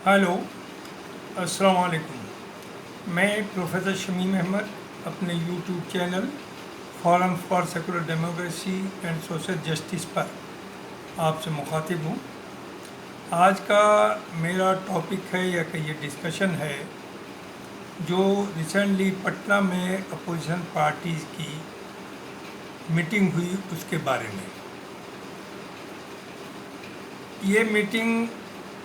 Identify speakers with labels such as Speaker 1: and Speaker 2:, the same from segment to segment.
Speaker 1: Hello, अस्सलाम वालेकुम। मैं प्रोफेसर शमीम अहमद अपने YouTube channel forum for secular democracy and social justice पर आपसे मुखातिब हूँ। आज का मेरा टॉपिक है या कि ये डिस्कशन है जो रिसेंटली पटना में अपोजिशन पार्टीज़ की मीटिंग हुई उसके बारे में। ये मीटिंग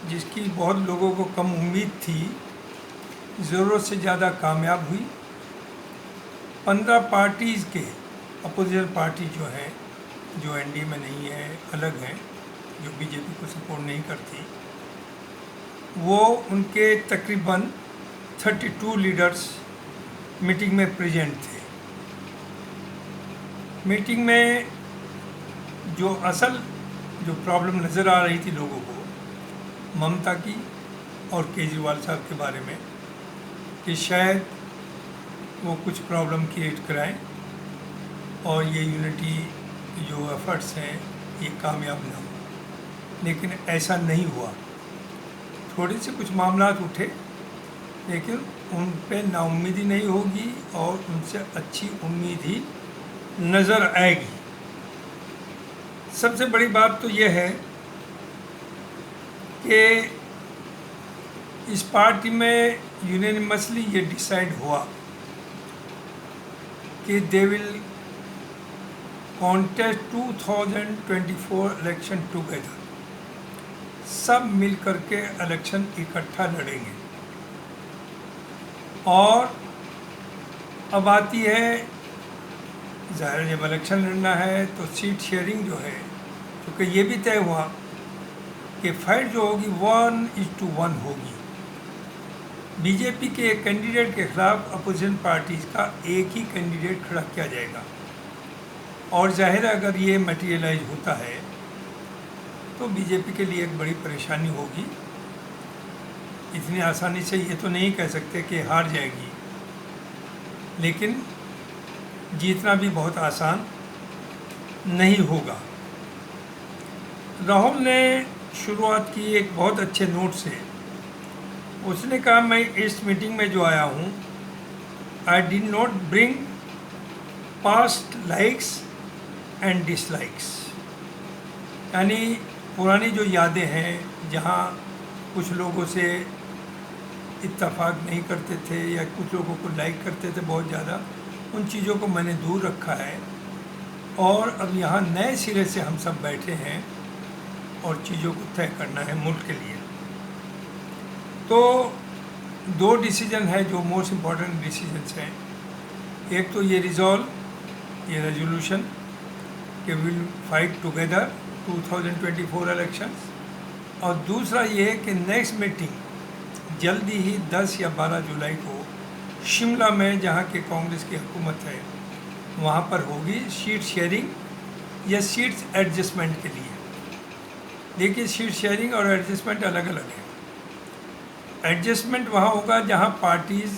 Speaker 1: जिसकी बहुत लोगों को कम उम्मीद थी, ज़रूरत से ज़्यादा कामयाब हुई। 15 पार्टीज़ के अपोजिशन पार्टी जो हैं, जो एनडीए में नहीं है, अलग हैं, जो बीजेपी को सपोर्ट नहीं करती, वो उनके तकरीबन 32 लीडर्स मीटिंग में प्रेजेंट थे। मीटिंग में जो प्रॉब्लम नज़र आ रही थी लोगों को, ममता की और केजरीवाल साहब के बारे में, कि शायद वो कुछ प्रॉब्लम क्रिएट कराएं और ये यूनिटी जो एफर्ट्स हैं ये कामयाब ना हो। लेकिन ऐसा नहीं हुआ। थोड़े से कुछ मामलात उठे, लेकिन उन पे नाउम्मीदी नहीं होगी और उनसे अच्छी उम्मीद ही नज़र आएगी। सबसे बड़ी बात तो ये है कि इस पार्टी में यूनानिमसली ये डिसाइड हुआ कि they will contest 2024 election together. सब मिल करके इलेक्शन इकट्ठा लड़ेंगे। और अब आती है, ज़ाहिर जब इलेक्शन लड़ना है तो सीट शेयरिंग जो है, क्योंकि ये भी तय हुआ कि फाइट जो होगी 1:1 होगी। बीजेपी के एक कैंडिडेट के खिलाफ अपोजिशन पार्टीज़ का एक ही कैंडिडेट खड़ा किया जाएगा। और जाहिर है अगर ये मटेरियलाइज होता है तो बीजेपी के लिए एक बड़ी परेशानी होगी। इतनी आसानी से ये तो नहीं कह सकते कि हार जाएगी, लेकिन जीतना भी बहुत आसान नहीं होगा। राहुल ने शुरुआत की एक बहुत अच्छे नोट से। उसने कहा, मैं इस मीटिंग में जो आया हूँ, I did not bring past likes and dislikes, यानी पुरानी जो यादें हैं जहाँ कुछ लोगों से इत्तेफाक नहीं करते थे या कुछ लोगों को लाइक करते थे बहुत ज़्यादा, उन चीज़ों को मैंने दूर रखा है। और अब यहाँ नए सिरे से हम सब बैठे हैं और चीज़ों को तय करना है मुल्क के लिए। तो 2 डिसीजन है जो मोस्ट इम्पॉर्टेंट डिसीजंस हैं। एक तो ये ये रेजोल्यूशन कि विल फाइट टुगेदर 2024 इलेक्शंस, और दूसरा ये कि नेक्स्ट मीटिंग जल्दी ही 10 या 12 जुलाई को शिमला में, जहाँ की कांग्रेस की हुकूमत है, वहाँ पर होगी सीट शेयरिंग या सीट्स एडजस्टमेंट के लिए। देखिए, सीट शेयरिंग और एडजस्टमेंट अलग अलग है। एडजस्टमेंट वहाँ होगा जहाँ पार्टीज़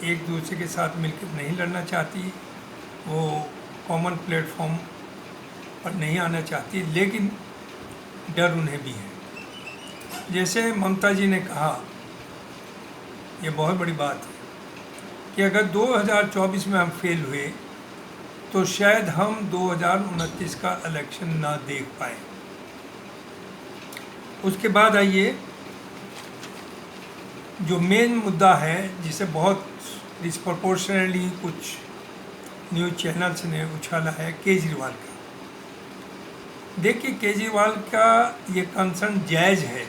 Speaker 1: एक दूसरे के साथ मिलकर नहीं लड़ना चाहती, वो कॉमन प्लेटफॉर्म पर नहीं आना चाहती, लेकिन डर उन्हें भी है। जैसे ममता जी ने कहा, ये बहुत बड़ी बात है कि अगर 2024 में हम फेल हुए तो शायद हम 2029 का इलेक्शन ना देख पाए। उसके बाद आइए, जो मेन मुद्दा है जिसे बहुत डिस्प्रपोर्शनली कुछ न्यूज़ चैनल्स ने उछाला है, केजरीवाल का। देखिए, केजरीवाल का ये कंसर्न जायज़ है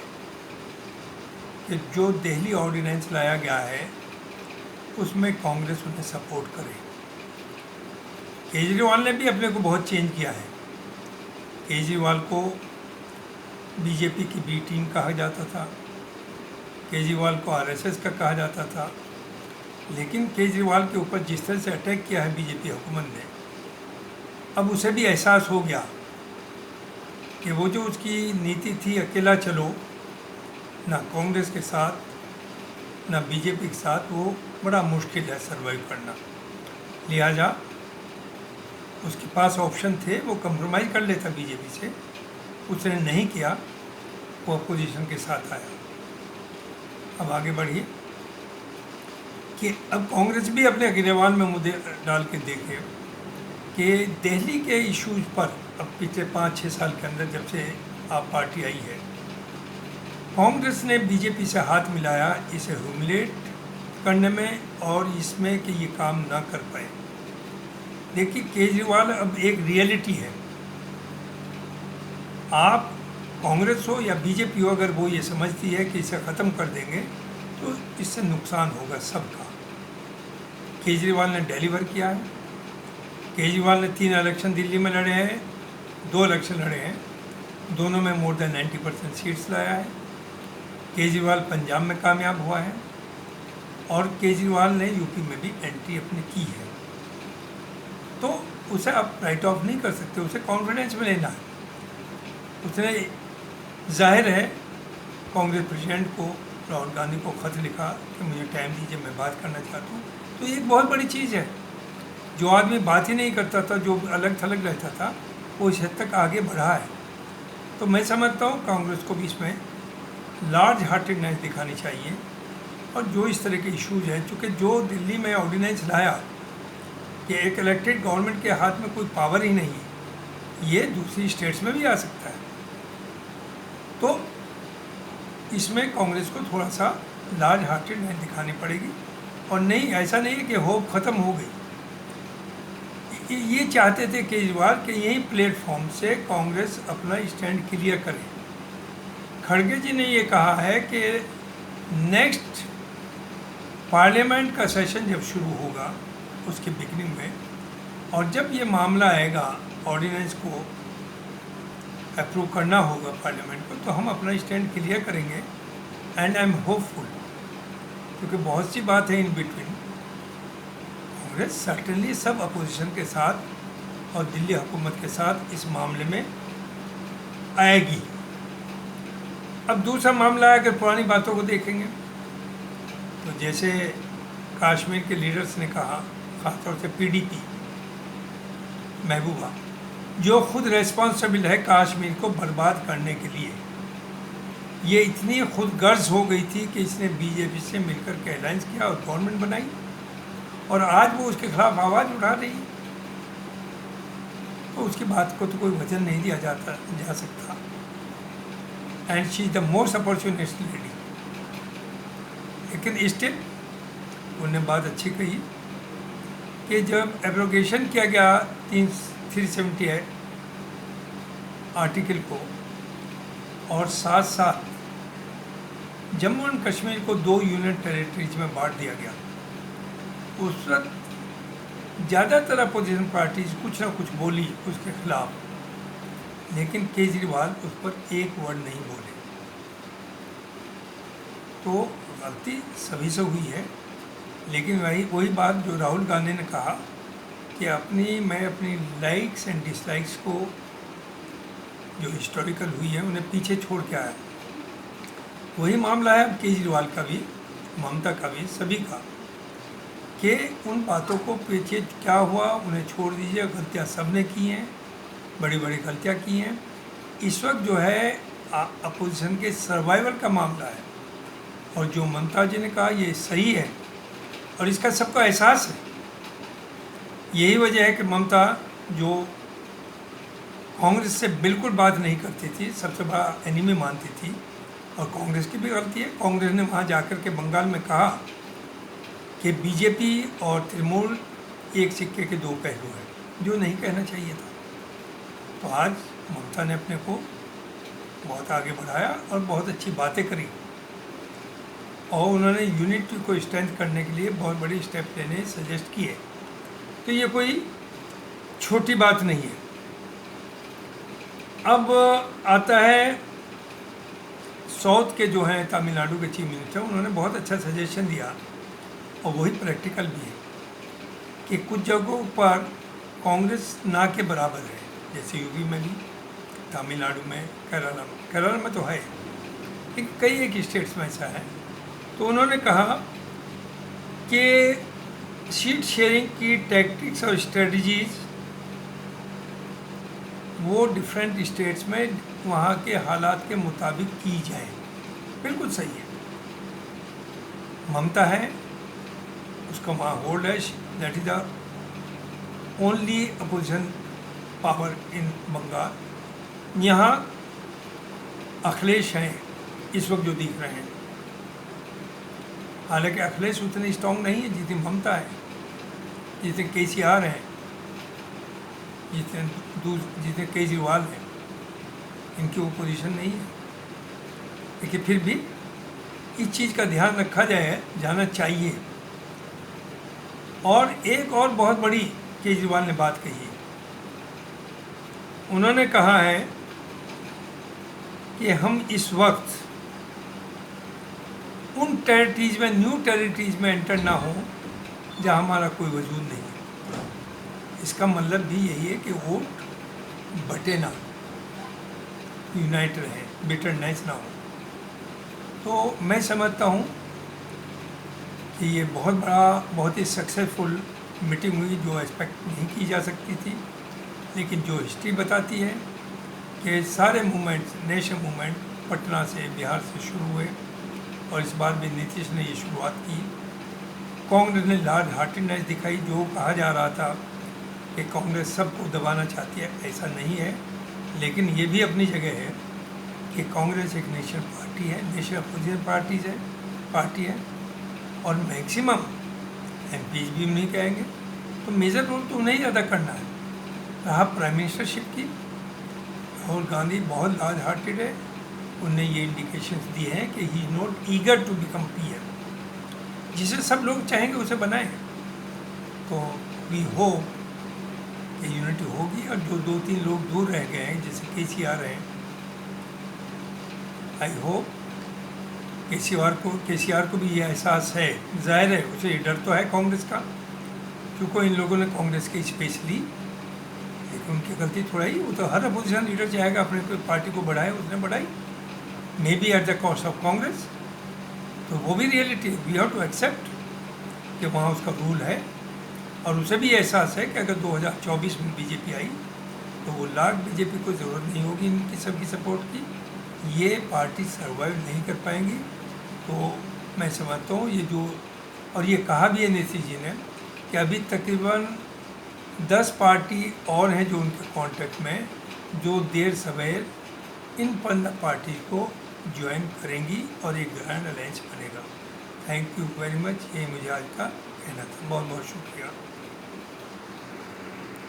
Speaker 1: कि जो दिल्ली ऑर्डिनेंस लाया गया है उसमें कांग्रेस उन्हें सपोर्ट करे। केजरीवाल ने भी अपने को बहुत चेंज किया है। केजरीवाल को बीजेपी की बी टीम कहा जाता था, केजरीवाल को आरएसएस का कहा जाता था, लेकिन केजरीवाल के ऊपर जिस तरह से अटैक किया है बीजेपी हुकूमत ने, अब उसे भी एहसास हो गया कि वो जो उसकी नीति थी, अकेला चलो, ना कांग्रेस के साथ ना बीजेपी के साथ, वो बड़ा मुश्किल है सर्वाइव करना। लिहाजा उसके पास ऑप्शन थे, वो कंप्रोमाइज़ कर लेता बीजेपी से, उसने नहीं किया, वो अपोजिशन के साथ आया। अब आगे बढ़िए कि अब कांग्रेस भी अपने अग्रवाल में मुद्दे डाल के देखे कि दिल्ली के इश्यूज पर अब पिछले 5-6 साल के अंदर जब से आप पार्टी आई है, कांग्रेस ने बीजेपी से हाथ मिलाया इसे ह्यूमिलेट करने में और इसमें कि ये काम ना कर पाए। देखिए केजरीवाल अब एक रियलिटी है। आप कांग्रेस हो या बीजेपी हो, अगर वो ये समझती है कि इसे ख़त्म कर देंगे तो इससे नुकसान होगा सबका। केजरीवाल ने डिलीवर किया है। केजरीवाल ने 3 इलेक्शन दिल्ली में लड़े हैं, 2 इलेक्शन लड़े हैं, दोनों में मोर देन 90% सीट्स लाया है। केजरीवाल पंजाब में कामयाब हुआ है और केजरीवाल ने यूपी में भी एंट्री अपनी की है। तो उसे आप राइट ऑफ नहीं कर सकते, उसे कॉन्फिडेंस में लेना है। उसने जाहिर है कांग्रेस प्रेसिडेंट को, राहुल गांधी को ख़त लिखा कि मुझे टाइम दीजिए, मैं बात करना चाहता हूँ। तो ये एक बहुत बड़ी चीज़ है। जो आदमी बात ही नहीं करता था, जो अलग थलग रहता था, वो इस हद तक आगे बढ़ा है। तो मैं समझता हूँ कांग्रेस को भी इसमें लार्ज हार्टेडनेस दिखानी चाहिए। और जो इस तरह के इश्यूज हैं, चूँकि जो दिल्ली में ऑर्डिनेंस लाया कि एक इलेक्टेड गवर्नमेंट के हाथ में कोई पावर ही नहीं है, ये दूसरी स्टेट्स में भी आ सकता है। तो इसमें कांग्रेस को थोड़ा सा लार्ज हार्टेडनेस दिखानी पड़ेगी। और नहीं, ऐसा नहीं है कि होप ख़त्म हो गई। ये चाहते थे केजरीवाल कि यही प्लेटफॉर्म से कांग्रेस अपना स्टैंड क्लियर करे। खड़गे जी ने ये कहा है कि नेक्स्ट पार्लियामेंट का सेशन जब शुरू होगा उसके बिगनिंग में, और जब ये मामला आएगा ऑर्डिनेंस को अप्रूव करना होगा पार्लियामेंट को, तो हम अपना स्टैंड क्लियर करेंगे। एंड आई एम होपफुल, क्योंकि बहुत सी बात है इन बिटवीन। कांग्रेस सर्टेनली सब अपोजिशन के साथ और दिल्ली हुकूमत के साथ इस मामले में आएगी। अब दूसरा मामला है, अगर पुरानी बातों को देखेंगे तो जैसे कश्मीर के लीडर्स ने कहा, ख़ासतौर से पीडीपी महबूबा, जो खुद रेस्पॉन्सिबल है कश्मीर को बर्बाद करने के लिए, ये इतनी खुद गर्ज हो गई थी कि इसने बीजेपी से मिलकर के अलायंस किया और गवर्नमेंट बनाई, और आज वो उसके खिलाफ आवाज़ उठा रही है। तो उसकी बात को तो कोई वजन नहीं दिया जा सकता। And she is the most opportunist lady. लेकिन स्टिल उन्होंने बात अच्छी कही कि जब एब्रोगेशन किया गया 370 आर्टिकल को, और साथ साथ जम्मू एंड कश्मीर को 2 यूनियन टेरिटरीज में बांट दिया गया, उस वक्त ज़्यादातर अपोजिशन पार्टीज कुछ ना कुछ बोली उसके खिलाफ, लेकिन केजरीवाल उस पर एक वर्ड नहीं बोले। तो गलती सभी से हुई है। लेकिन वही बात जो राहुल गांधी ने कहा कि मैं अपनी लाइक्स एंड डिसलाइक्स को जो हिस्टोरिकल हुई है उन्हें पीछे छोड़ के आया। वही मामला है अब केजरीवाल का भी, ममता का भी, सभी का, कि उन बातों को पीछे क्या हुआ उन्हें छोड़ दीजिए। गलतियाँ सब ने की हैं, बड़ी बड़ी गलतियाँ की हैं। इस वक्त जो है अपोजिशन के सर्वाइवल का मामला है, और जो ममता जी ने कहा ये सही है और इसका सबको एहसास है। यही वजह है कि ममता जो कांग्रेस से बिल्कुल बात नहीं करती थी, सबसे बड़ा एनिमी मानती थी, और कांग्रेस की भी गलती है। कांग्रेस ने वहाँ जाकर के बंगाल में कहा कि बीजेपी और तृणमूल एक सिक्के के 2 पहलू हैं, जो नहीं कहना चाहिए था। तो आज ममता ने अपने को बहुत आगे बढ़ाया और बहुत अच्छी बातें करी, और उन्होंने यूनिटी को स्ट्रेंथ करने के लिए बहुत बड़ी स्टेप लेने सजेस्ट किए। तो ये कोई छोटी बात नहीं है। अब आता है साउथ के जो हैं तमिलनाडु के चीफ मिनिस्टर, उन्होंने बहुत अच्छा सजेशन दिया, और वही प्रैक्टिकल भी है, कि कुछ जगहों पर कांग्रेस ना के बराबर है, जैसे यूपी में भी, तमिलनाडु में, केरला में तो है, लेकिन कई एक स्टेट्स में ऐसा है। तो उन्होंने कहा कि सीट शेयरिंग की टैक्टिक्स और स्ट्रेटजीज वो डिफरेंट स्टेट्स में वहाँ के हालात के मुताबिक की जाए। बिल्कुल सही है। ममता है, उसका वहाँ होल्ड है, that is the only opposition power in Bengal. यहाँ अखिलेश हैं इस वक्त जो दिख रहे हैं, हालांकि अखिलेश उतने स्ट्रॉन्ग नहीं है जितनी ममता है, जितने केसीआर हैं, जितने केजरीवाल हैं, इनकी वो पोजीशन नहीं है। लेकिन फिर भी इस चीज़ का ध्यान रखा जाना चाहिए। और एक और बहुत बड़ी केजरीवाल ने बात कही है, उन्होंने कहा है कि हम इस वक्त उन टेरिटरीज में, न्यू टेरिटरीज में एंटर ना हो जहाँ हमारा कोई वजूद नहीं है। इसका मतलब भी यही है कि वोट बटे ना, यूनाइट रहे, बिटरनेस ना हो। तो मैं समझता हूँ कि ये बहुत बड़ा, बहुत ही सक्सेसफुल मीटिंग हुई, जो एक्सपेक्ट नहीं की जा सकती थी। लेकिन जो हिस्ट्री बताती है कि सारे मूवमेंट्स, नेशनल मूवमेंट पटना से, बिहार से शुरू हुए, और इस बार भी नीतीश ने ये शुरुआत की। कांग्रेस ने लार्ज हार्टेडनेस दिखाई। जो कहा जा रहा था कि कांग्रेस सबको दबाना चाहती है, ऐसा नहीं है। लेकिन ये भी अपनी जगह है कि कांग्रेस एक नेशनल पार्टी है, नेशनल अपोजिशन पार्टी है, और मैक्सिमम एमपीज भी नहीं कहेंगे। तो मेजर रोल तो उन्हें ज़्यादा करना है। रहा प्राइम मिनिस्टरशिप की, राहुल गांधी बहुत लार्ज हार्टेड है, उनने ये इंडिकेशंस दिए हैं कि he is not eager to become PM, जिसे सब लोग चाहेंगे उसे बनाएं। तो वी होप कि यूनिटी होगी। और जो 2-3 लोग दूर रह गए हैं, जैसे केसीआर हैं, आई होप केसीआर को भी ये एहसास है, जाहिर है उसे डर तो है कांग्रेस का, क्योंकि इन लोगों ने कांग्रेस की स्पेस ली। लेकिन उनकी गलती थोड़ा ही, वो तो हर अपोजिशन लीडर चाहेगा अपने पार्टी को बढ़ाए, उसने बढ़ाई, may be at the cost of Congress. तो वो भी reality, we have to accept कि वहाँ उसका रूल है। और उसे भी एहसास है कि अगर 2024 में बीजेपी आई तो वो लाख बीजेपी को ज़रूरत नहीं होगी इनकी सबकी सपोर्ट की, ये पार्टी सर्वाइव नहीं कर पाएंगी। तो मैं समझता हूँ ये जो, और ये कहा भी है नीतीश जी ने कि अभी तकरीबन 10 पार्टी और हैं जो उनके कांटेक्ट में, जो देर सवेर इन 15 पार्टी को ज्वाइन करेंगी और एक ग्रैंड अलायंस बनेगा। Thank you very much. ये मुझे आज का कहना था। बहुत बहुत शुक्रिया।